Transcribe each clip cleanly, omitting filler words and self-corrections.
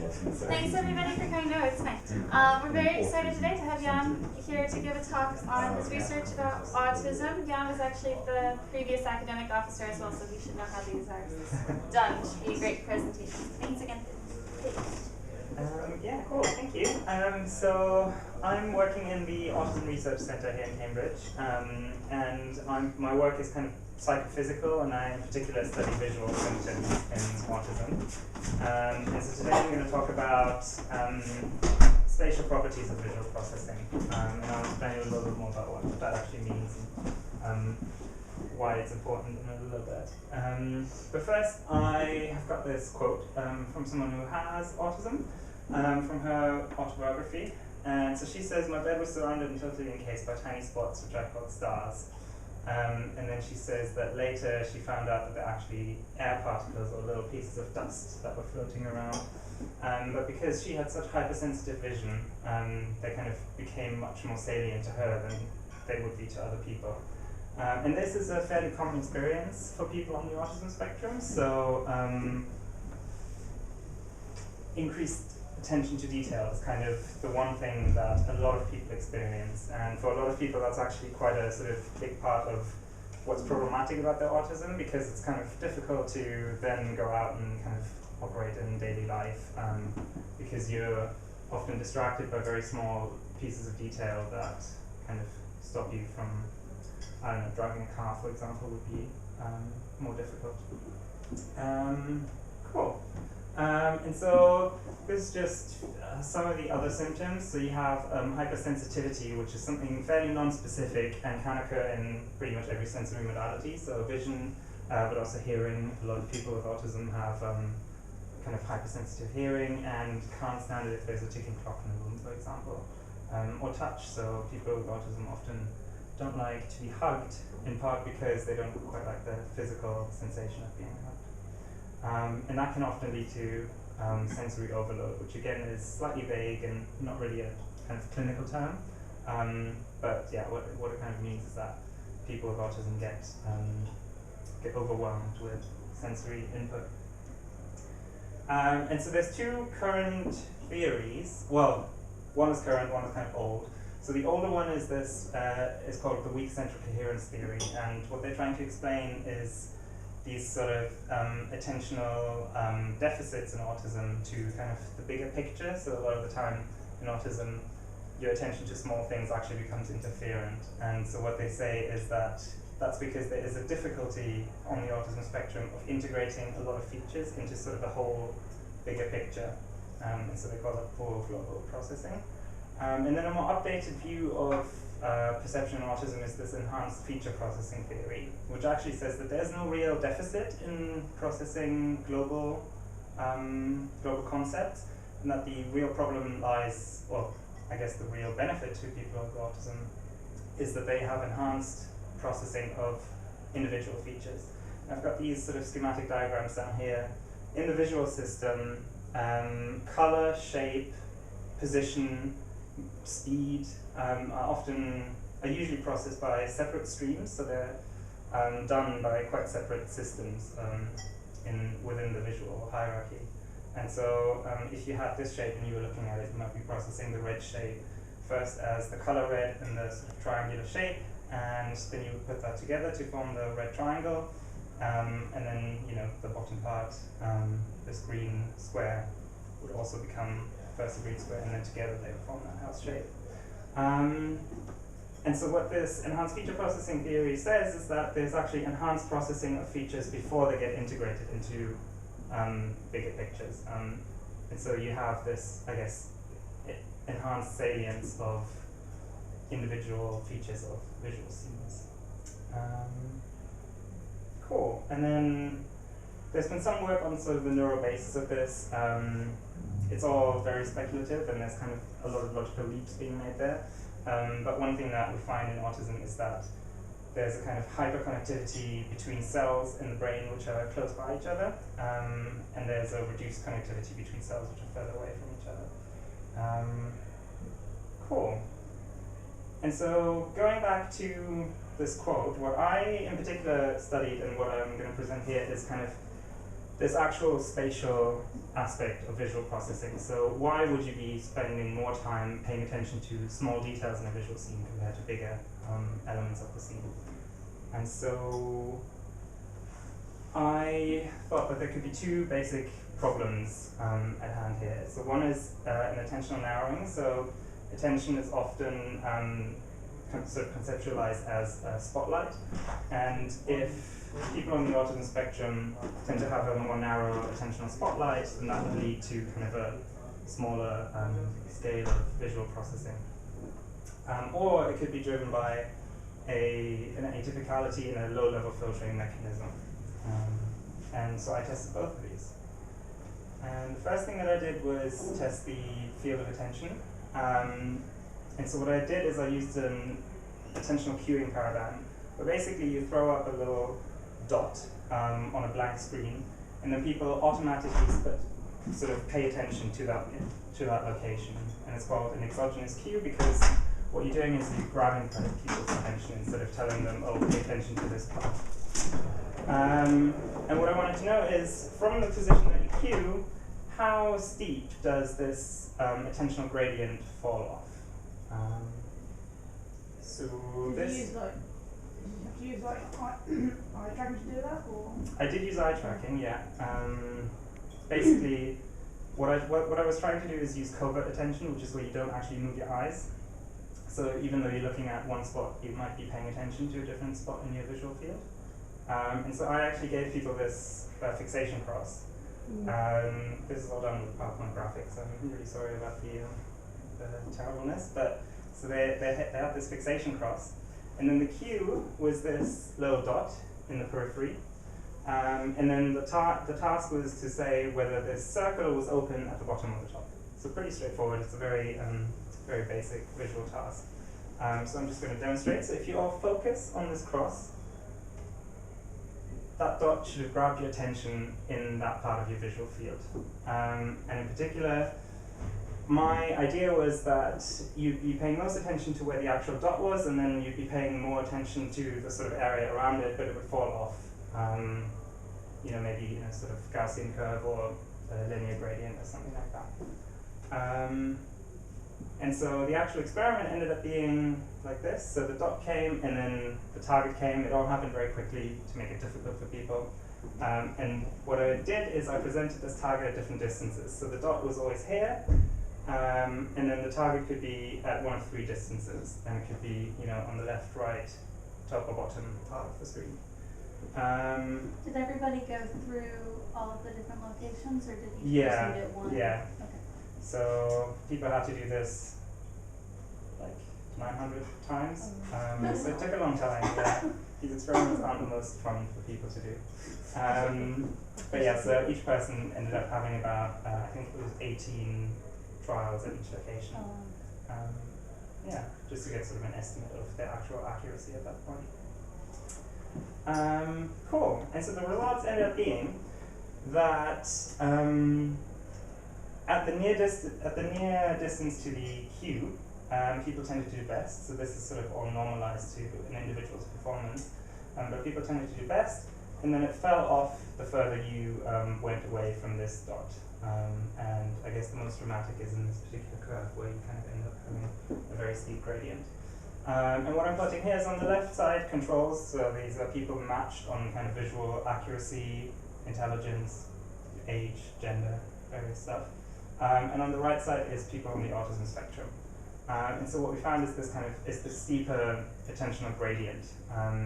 Thanks everybody for coming. No, it's fine. We're very excited today to have Jan here to give a talk on his research about autism. Jan was actually the previous academic officer as well, so he should know how these are done. It should be a great presentation. Thanks again. Yeah, cool, thank you. So I'm working in the Autism Research Center here in Cambridge, and my work is kind of psychophysical, and I in particular study visual symptoms in autism. And so today I'm going to talk about spatial properties of visual processing, and I'll explain a little bit more about what that actually means and why it's important in a little bit. But first, I have got this quote from someone who has autism, from her autobiography. And so she says, "My bed was surrounded and totally encased by tiny spots, which I called stars." And then she says that later she found out that they're actually air particles or little pieces of dust that were floating around. But because she had such hypersensitive vision, they kind of became much more salient to her than they would be to other people. And this is a fairly common experience for people on the autism spectrum. So increased attention to detail is kind of the one thing that a lot of people experience, and for a lot of people that's actually quite a sort of big part of what's problematic about their autism, because it's kind of difficult to then go out and kind of operate in daily life, because you're often distracted by very small pieces of detail that kind of stop you from, I don't know, driving a car, for example, would be more difficult. Cool. And so this is just some of the other symptoms. So you have hypersensitivity, which is something fairly non-specific and can occur in pretty much every sensory modality. So vision, but also hearing. A lot of people with autism have kind of hypersensitive hearing and can't stand it if there's a ticking clock in the room, for example. Or touch. So people with autism often don't like to be hugged, in part because they don't quite like the physical sensation of being hugged. And that can often lead to sensory overload, which again is slightly vague and not really a kind of clinical term. But yeah, what it kind of means is that people with autism get overwhelmed with sensory input. And so there's two current theories. Well, one is current, one is kind of old. So the older one is this, is called the weak central coherence theory, and what they're trying to explain is these sort of attentional deficits in autism to kind of the bigger picture. So a lot of the time in autism, your attention to small things actually becomes interferent. And so what they say is that that's because there is a difficulty on the autism spectrum of integrating a lot of features into sort of the whole bigger picture. And so they call it poor global processing. And then a more updated view of perception in autism is this enhanced feature processing theory, which actually says that there's no real deficit in processing global concepts, and that the real problem lies, well, I guess the real benefit to people with autism is that they have enhanced processing of individual features. And I've got these sort of schematic diagrams down here. In the visual system, color, shape, position, speed are usually processed by separate streams, so they're done by quite separate systems within the visual hierarchy. And so if you had this shape and you were looking at it, you might be processing the red shape first as the color red and the sort of triangular shape, and then you would put that together to form the red triangle, and then the bottom part, this green square, would also become first a green square, and then together they would form that house shape. And so what this enhanced feature processing theory says is that there's actually enhanced processing of features before they get integrated into bigger pictures. And so you have this, I guess, enhanced salience of individual features of visual scenes. Cool. And then there's been some work on sort of the neural basis of this. It's all very speculative, and there's kind of a lot of logical leaps being made there. But one thing that we find in autism is that there's a kind of hyperconnectivity between cells in the brain which are close by each other, and there's a reduced connectivity between cells which are further away from each other. Cool. And so going back to this quote, what I in particular studied and what I'm going to present here is kind of this actual spatial aspect of visual processing. So why would you be spending more time paying attention to small details in a visual scene compared to bigger elements of the scene? And so I thought that there could be two basic problems at hand here. So one is an attentional narrowing. So attention is often sort of conceptualized as a spotlight, and if people on the autism spectrum tend to have a more narrow attentional spotlight, then that would lead to kind of a smaller scale of visual processing. Or it could be driven by an atypicality in a low-level filtering mechanism. And so I tested both of these. And the first thing that I did was test the field of attention. And so what I did is I used an attentional cueing paradigm, where basically you throw up a little dot on a blank screen, and then people automatically sort of pay attention to that location. And it's called an exogenous cue because what you're doing is you're grabbing kind of people's attention instead of telling them, oh, pay attention to this part. And what I wanted to know is, from the position that you cue, how steep does this attentional gradient fall off? So Did you use eye tracking to do that, or? I did use eye tracking, yeah. Basically, what I was trying to do is use covert attention, which is where you don't actually move your eyes. So even though you're looking at one spot, you might be paying attention to a different spot in your visual field. And so I actually gave people this fixation cross. This is all done with PowerPoint graphics. I'm really sorry about the terribleness, but so they have this fixation cross, and then the cue was this little dot in the periphery, and then the task was to say whether this circle was open at the bottom or the top. So pretty straightforward. It's a very very basic visual task. So I'm just going to demonstrate. So if you all focus on this cross, that dot should have grabbed your attention in that part of your visual field. And in particular, my idea was that you'd be paying most attention to where the actual dot was, and then you'd be paying more attention to the sort of area around it, but it would fall off, maybe in a sort of Gaussian curve or a linear gradient or something like that. And so the actual experiment ended up being like this. So the dot came, and then the target came. It all happened very quickly to make it difficult for people. And what I did is I presented this target at different distances. So the dot was always here, and then the target could be at one of three distances. And it could be, on the left, right, top or bottom part of the screen. Did everybody go through all of the different locations, or did each person do it one? Yeah. Okay. So people had to do this like 900 times. So it took a long time. Yeah. These experiments aren't the most fun for people to do. But yeah, so each person ended up having about, I think it was 18 trials at each location. Just to get sort of an estimate of the actual accuracy at that point. Cool. And so the results ended up being that at the near distance to the cue, people tended to do best. So this is sort of all normalized to an individual's performance. But people tended to do best, and then it fell off the further you went away from this dot. And I guess the most dramatic is in this particular curve, where you kind of end up having a very steep gradient. And what I'm plotting here is on the left side controls. So these are people matched on kind of visual accuracy, intelligence, age, gender, various stuff. And on the right side is people on the autism spectrum. And so what we found is this steeper attentional gradient.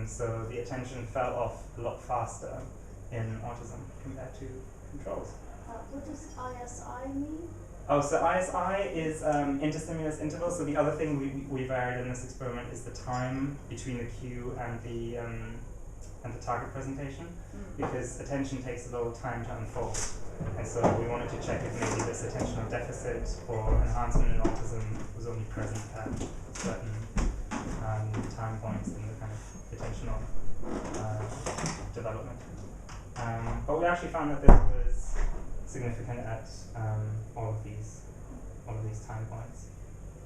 So the attention fell off a lot faster in autism compared to controls. What does ISI mean? Oh, so ISI is interstimulus interval. So the other thing we varied in this experiment is the time between the cue and the target presentation, because attention takes a little time to unfold. And so we wanted to check if maybe this attentional deficit or enhancement in autism was only present at certain time points in the kind of attentional development. But we actually found that this was significant at all of these time points.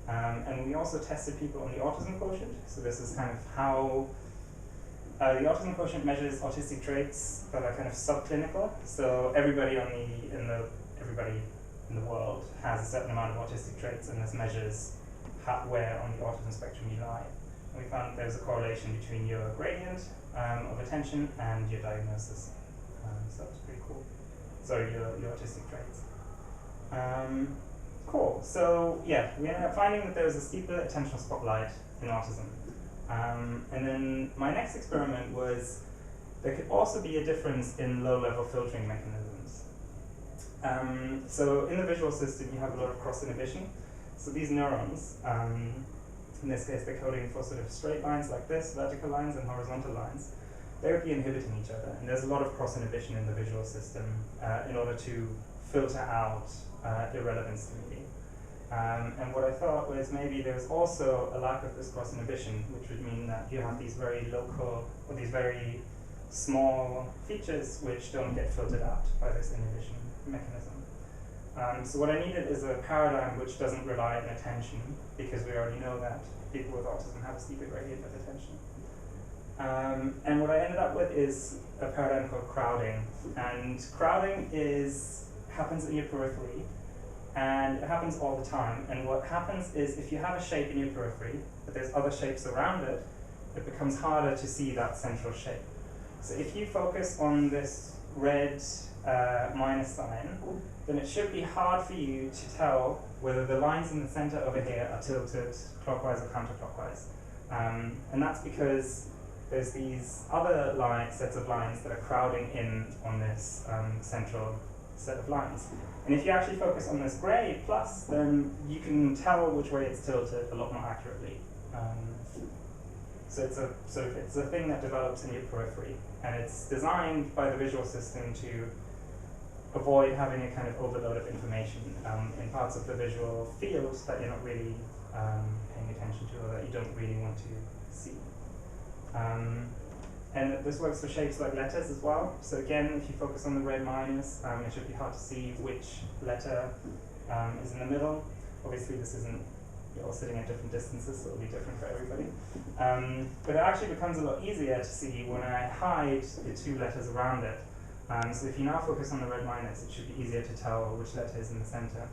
And we also tested people on the autism quotient. So this is kind of how the autism quotient measures autistic traits that are kind of subclinical. So everybody everybody in the world has a certain amount of autistic traits, and this measures where on the autism spectrum you lie. And we found there's a correlation between your gradient of attention and your diagnosis. So that's pretty cool. Sorry, your autistic traits. Cool. So yeah, we ended up finding that there was a steeper attentional spotlight in autism. And then my next experiment was there could also be a difference in low-level filtering mechanisms. So in the visual system, you have a lot of cross-inhibition. So these neurons, in this case, they're coding for sort of straight lines like this, vertical lines, and horizontal lines. They would be inhibiting each other, and there's a lot of cross-inhibition in the visual system in order to filter out irrelevant stimuli. And what I thought was maybe there's also a lack of this cross-inhibition, which would mean that you have these very local, or these very small features which don't get filtered out by this inhibition mechanism. So what I needed is a paradigm which doesn't rely on attention, because we already know that people with autism have a steeper gradient of attention. And what I ended up with is a paradigm called crowding. And crowding happens in your periphery, and it happens all the time. And what happens is if you have a shape in your periphery, but there's other shapes around it, it becomes harder to see that central shape. So if you focus on this red minus sign, then it should be hard for you to tell whether the lines in the center over here are tilted clockwise or counterclockwise. And that's because there's these other sets of lines that are crowding in on this central set of lines. And if you actually focus on this gray plus, then you can tell which way it's tilted a lot more accurately. So it's a thing that develops in your periphery, and it's designed by the visual system to avoid having a kind of overload of information in parts of the visual field that you're not really paying attention to, or that you don't really want to see. And this works for shapes like letters as well. So again, if you focus on the red minus, it should be hard to see which letter is in the middle. Obviously this isn't, you're all sitting at different distances, so it'll be different for everybody. But it actually becomes a lot easier to see when I hide the two letters around it. So if you now focus on the red minus, it should be easier to tell which letter is in the center.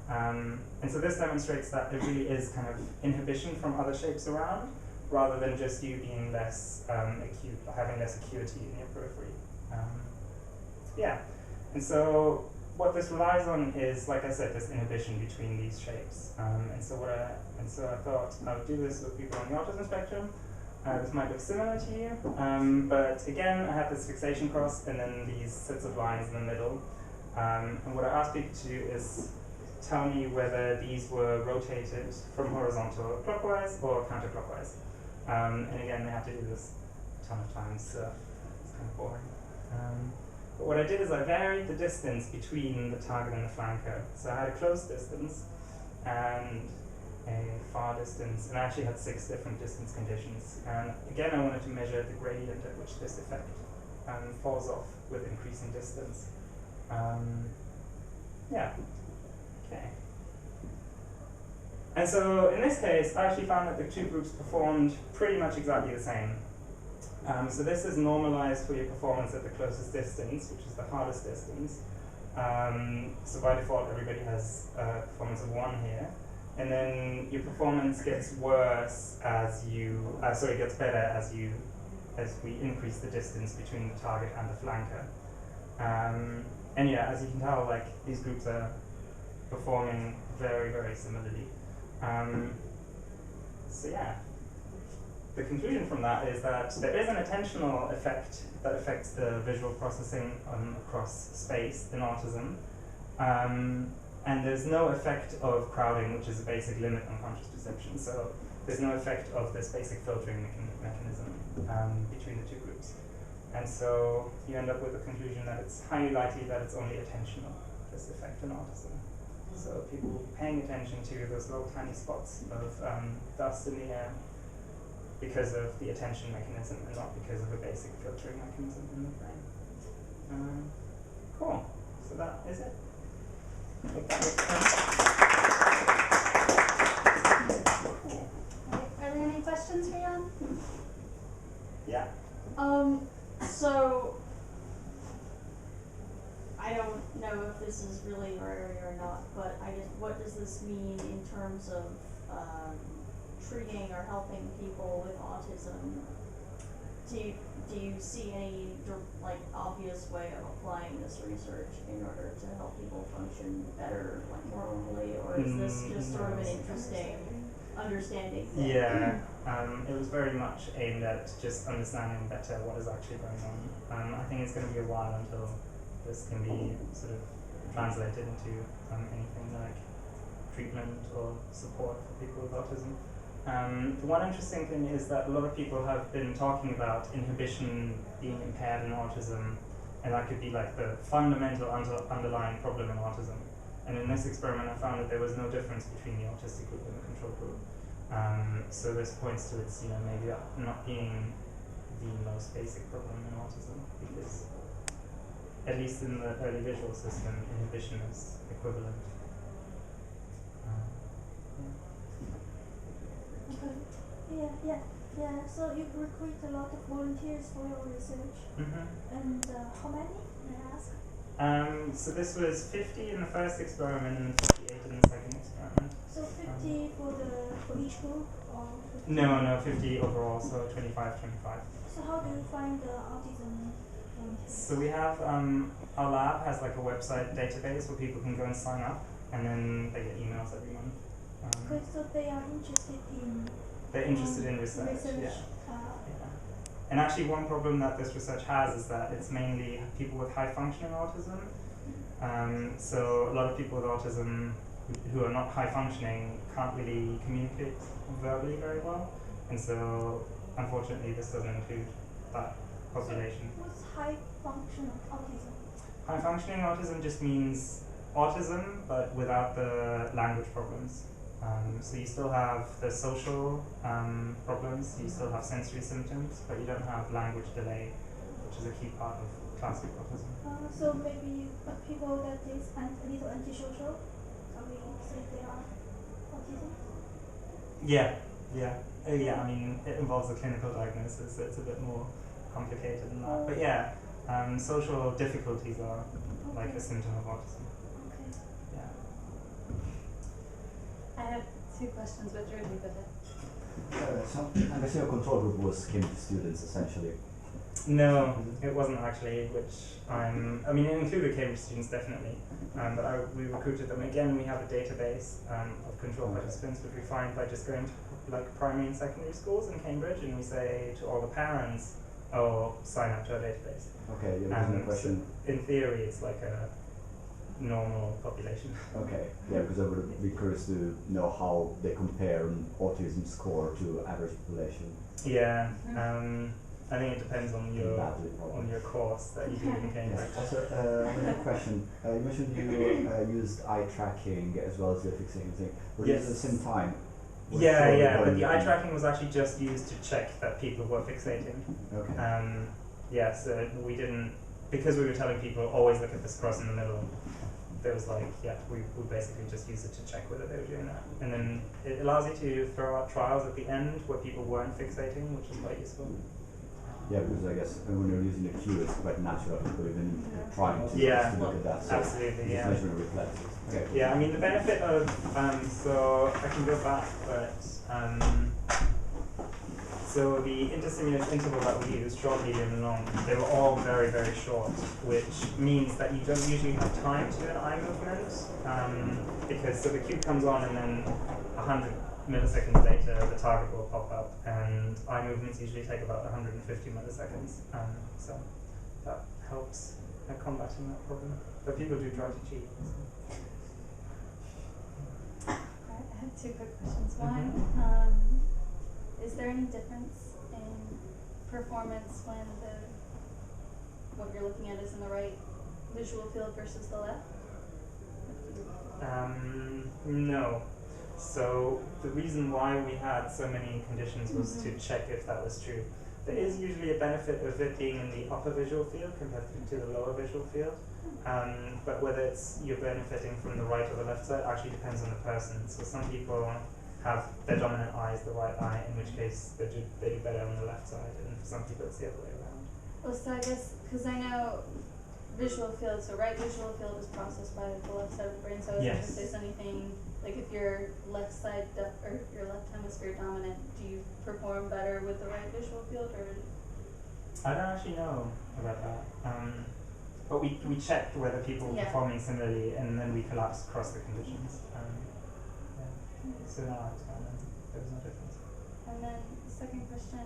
And so this demonstrates that there really is kind of inhibition from other shapes around, rather than just you being less acute, or having less acuity in your periphery. Yeah, and so what this relies on is, like I said, this inhibition between these shapes. And so I thought I would do this with people on the autism spectrum. This might look similar to you, but again, I have this fixation cross and then these sets of lines in the middle. And what I asked people to do is tell me whether these were rotated from horizontal clockwise or counterclockwise. And again, they have to do this a ton of times, so it's kind of boring. But what I did is I varied the distance between the target and the flanker. So I had a close distance and a far distance, and I actually had 6 different distance conditions. And again, I wanted to measure the gradient at which this effect falls off with increasing distance. Yeah, okay. And so in this case, I actually found that the two groups performed pretty much exactly the same. So this is normalized for your performance at the closest distance, which is the hardest distance. So by default, everybody has a performance of 1 here. And then your performance gets worse as gets better as we increase the distance between the target and the flanker. And yeah, as you can tell, like, these groups are performing very, very similarly. So yeah, the conclusion from that is that there is an attentional effect that affects the visual processing across space in autism. And there's no effect of crowding, which is a basic limit on conscious perception. So there's no effect of this basic filtering mechanism between the two groups. And so you end up with a conclusion that it's highly likely that it's only attentional, this effect in autism. So people will be paying attention to those little tiny spots of dust in the air because of the attention mechanism and not because of a basic filtering mechanism in the brain. Cool. So that is it. Hope that makes sense. Cool. Are there any questions for Jan? Yeah. know if this is really your area or not, but I guess what does this mean in terms of treating or helping people with autism? Do you see any like obvious way of applying this research in order to help people function better, like more normally, or is this just sort of an interesting understanding thing? Yeah, it was very much aimed at just understanding better what is actually going on. I think it's going to be a while until this can be sort of translated into anything like treatment or support for people with autism. The one interesting thing is that a lot of people have been talking about inhibition being impaired in autism, and that could be like the fundamental underlying problem in autism. And in this experiment, I found that there was no difference between the autistic group and the control group. So this points to its, maybe not being the most basic problem in autism, because at least in the early visual system, inhibition is equivalent. Okay. Yeah. So you recruit a lot of volunteers for your research. And how many, may I ask? So this was 50 in the first experiment and 58 in the second experiment. So 50 for each group, or 50? No, 50 overall, so 25. So how do you find the autism volunteers? So we have, our lab has like a website database where people can go and sign up, and then they get emails every month. Okay, so they are interested in... They're interested in research. Yeah. And actually one problem that this research has is that it's mainly people with high functioning autism. So a lot of people with autism who are not high functioning can't really communicate verbally very well. And so unfortunately this doesn't include that population. So what's high functional autism? High functioning autism just means autism but without the language problems. So you still have the social problems, you still have sensory symptoms, but you don't have language delay, which is a key part of classic autism. So maybe people that is a little antisocial, can we say they are autism? Yeah, I mean, it involves a clinical diagnosis, so it's a bit more complicated than that. But yeah, social difficulties are like a symptom of autism. I have 2 questions, but Georgie, go ahead. So I guess your control group was Cambridge students, essentially. No, it wasn't actually, I mean, it included Cambridge students, definitely, but we recruited them. Again, we have a database of control participants, which we find by just going to like primary and secondary schools in Cambridge, and we say to all the parents, sign up to our database. Okay, yeah, because question. So in theory, it's like a normal population. Okay, yeah, because I would be curious to know how they compare an autism score to average population. Yeah, I think it depends on your course that you do in Cambridge. Yes. Also, another question. You mentioned you used eye tracking as well as the fixing thing. Were these at the same time? Yeah, but the eye tracking was actually just used to check that people were fixating. Okay. So we didn't, because we were telling people always look at this cross in the middle. There was like, we basically just used it to check whether they were doing that. And then it allows you to throw out trials at the end where people weren't fixating, which is quite useful. Yeah, because I guess when you're using the cue, it's quite natural for people even trying to look at that. So absolutely, yeah. Measuring reflexes. Okay. Yeah, I mean the benefit of, so I can go back, but so the interstimulus interval that we use, short, medium, and long, they were all very, very short, which means that you don't usually have time to do an eye movement, because so the cue comes on and then 100 milliseconds later the target will pop up, and eye movements usually take about 150 milliseconds, so that helps combating that problem. But people do try to cheat. I have 2 quick questions. One, is there any difference in performance when what you're looking at is in the right visual field versus the left? No. So the reason why we had so many conditions was to check if that was true. There is usually a benefit of it being in the upper visual field compared to the lower visual field. But whether you're benefiting from the right or the left side actually depends on the person. So some people have their dominant eye is the right eye, in which case they do better on the left side, and for some people it's the other way around. Well, so I guess, because I know visual field, so right visual field is processed by the left side of the brain, so I was Yes. if there's anything, like if your left side or your left hemisphere dominant, do you perform better with the right visual field, or? I don't actually know about that. But we checked whether people were Yeah. performing similarly, and then we collapsed across the conditions. Yeah. So in our experiment, there was no difference. And then the second question,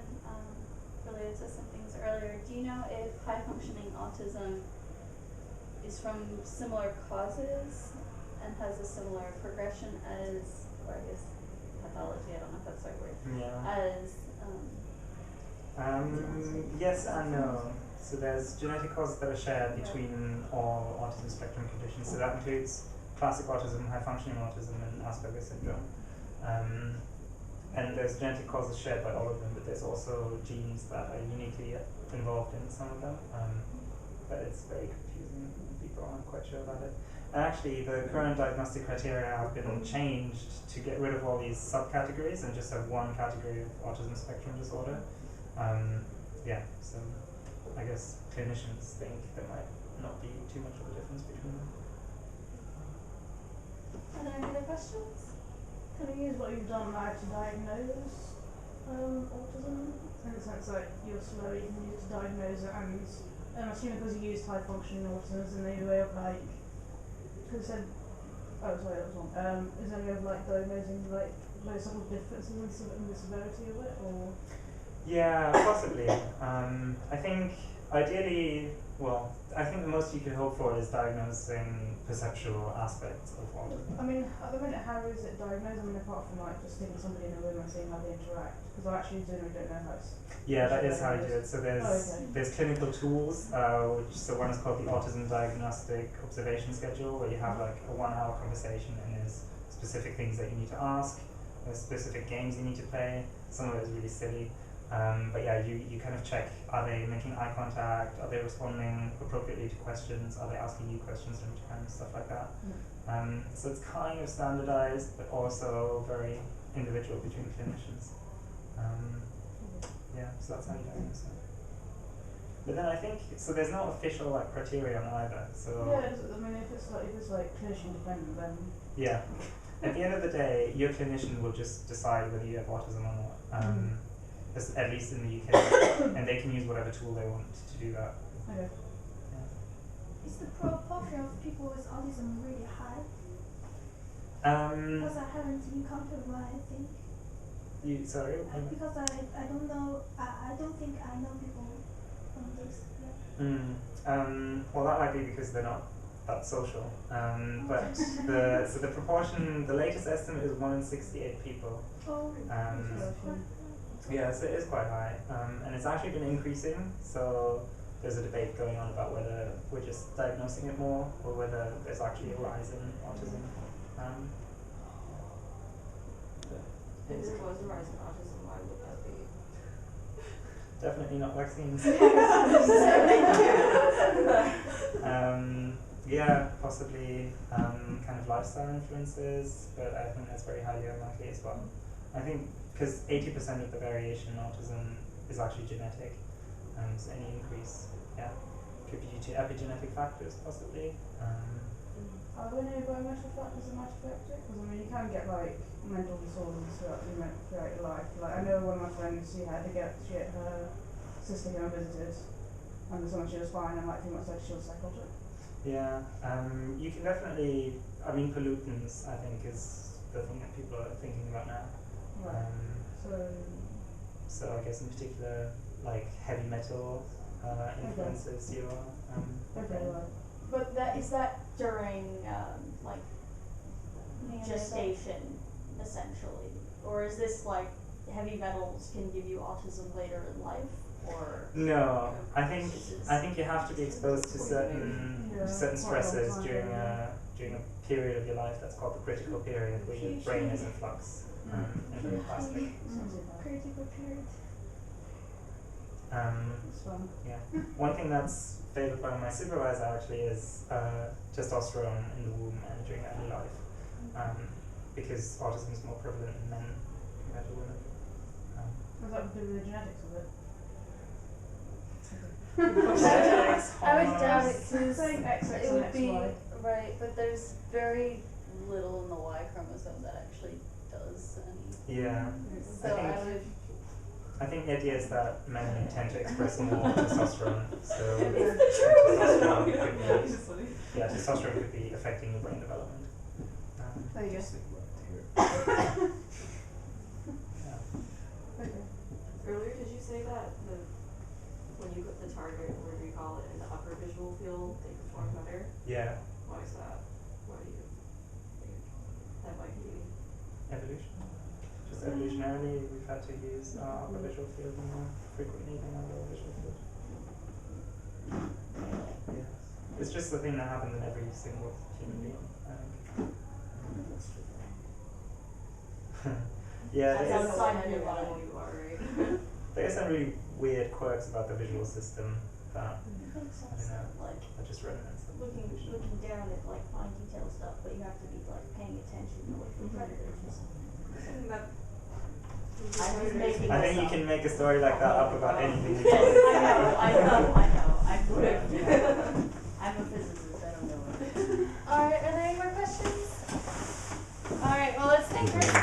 related to some things earlier, do you know if high functioning autism is from similar causes and has a similar progression as, or I guess pathology, I don't know if that's the right word, Yeah. as Yes and no. So there's genetic causes that are shared between all autism spectrum conditions. So that includes classic autism, high functioning autism, and Asperger's syndrome. And there's genetic causes shared by all of them, but there's also genes that are uniquely involved in some of them. But it's very confusing. People aren't quite sure about it. And actually, the current diagnostic criteria have been changed to get rid of all these subcategories and just have one category of autism spectrum disorder. Yeah, so I guess clinicians think there might not be too much of a difference between them. Are there any other questions? Can you use what you've done now to diagnose autism? In the sense that you're slow, you can use it to diagnose it, and I'm assuming because you used high functioning autism, is there any way of like, because it said, oh sorry, that was wrong. Is there any way of like diagnosing like those sort of differences in the severity of it, or? Yeah, possibly. I think ideally, well, I think the most you could hope for is diagnosing perceptual aspects of autism. I mean, at the minute, how is it diagnosed? I mean, apart from like just sticking somebody in a room and seeing how they interact, because I actually genuinely don't know how it's. Yeah, that is how you do it. So okay. there's clinical tools, so one is called the Autism Diagnostic Observation Schedule, where you have like a 1 hour conversation and there's specific things that you need to ask, there's specific games you need to play. Some of it is really silly. But yeah, you kind of check, are they making eye contact, are they responding appropriately to questions, are they asking you questions in return, stuff like that. So it's kind of standardized, but also very individual between clinicians. Yeah, so that's how you diagnose it. But then I think, so there's no official like criterion either, so... Yeah, I mean, if it's like clinician dependent, then... Yeah. At the end of the day, your clinician will just decide whether you have autism or not. At least in the UK, and they can use whatever tool they want to do that. Okay. Yeah. Is the proportion of people with autism really high? Because I haven't encountered one, I think. Sorry? Because I don't know, I don't think I know people from this yet. Well, that might be because they're not that social. But the proportion, the latest estimate is 1 in 68 people. Oh, Yeah, so it is quite high, and it's actually been increasing, so there's a debate going on about whether we're just diagnosing it more or whether there's actually a rise in autism. If there was a rise in autism, why would that be? Definitely not vaccines. Yeah, possibly kind of lifestyle influences, but I think that's very highly unlikely as well. I think because 80% of the variation in autism is actually genetic, so any increase, yeah, could be due to epigenetic factors possibly. Are there any environmental factors that might affect it? Because I mean, you can get like mental disorders throughout your life. Like I know one of my friends, she had her sister came and visited, and the summer she was fine, and like 3 months later she was psychotic. Yeah, you can definitely, I mean, pollutants I think is the thing that people are thinking about now. Right. So I guess in particular, like heavy metal influences your Okay, right. But is that during like gestation, essentially, or is this like heavy metals can give you autism later in life, or? No, I think you have to be exposed to certain stresses during a period of your life that's called the critical period, where your brain is in flux and very plastic. critical period. It's fun. Yeah. One thing that's favored by my supervisor actually is testosterone in the womb and during early life, because autism is more prevalent in men compared to women. Was that to do with the genetics of it? I would doubt it because Saying X, it and would X, be Y. right, but there's very little in the Y chromosome that actually does any. Yeah. So I would. I think the idea is that men tend to express more testosterone, so testosterone could be affecting your brain development. There you go. Okay. Earlier, did you say that when you put the target, or whatever you call it, in the upper visual field, they perform better? Yeah. Why is that? Why do you think that might be? Evolution. Just evolutionarily, we've had to use our upper visual field more frequently than our lower visual field. Yeah. It's just the thing that happens in every single human being, I think. Yeah, That's there's outside of your body, you are, right? there's some really weird quirks about the visual system that I I think don't so, know, like are just remnants of looking down at like fine detail stuff, but you have to be like paying attention to like the predators and stuff. I'm just making I think this you up. can make a story like that up about anything. Yes, I know. I'm good. I'm a physicist, I don't know it. Alright, are there any more questions? Alright, well let's thank Regen.